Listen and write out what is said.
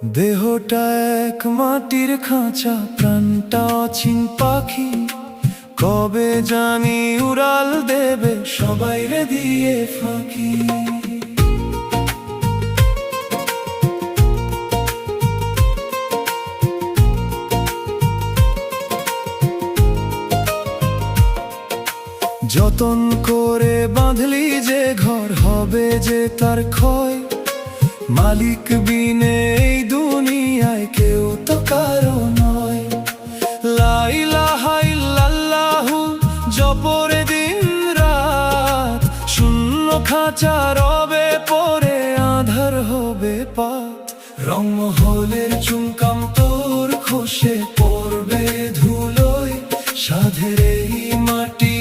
দেহটা এক মাটির খাঁচা, প্রাণটা অচিন পাখি। কবে জানি উড়াল দেবে সবাই রে দিয়ে ফাঁকি। যতন করে বাঁধলি যে ঘর, হবে যে তার ক্ষয়। মালিক বিনে এই দুনিয়ায় কেউ তো কারো নয়। লা ইলাহা ইল্লাল্লাহু জপরে দিন রাত, শূন্য খাঁচা রবে পরে আধার হবে পাত। রংমহলের চুমকাম তোর খসে পড়বে ধুলোয়, সাধের এই মাটি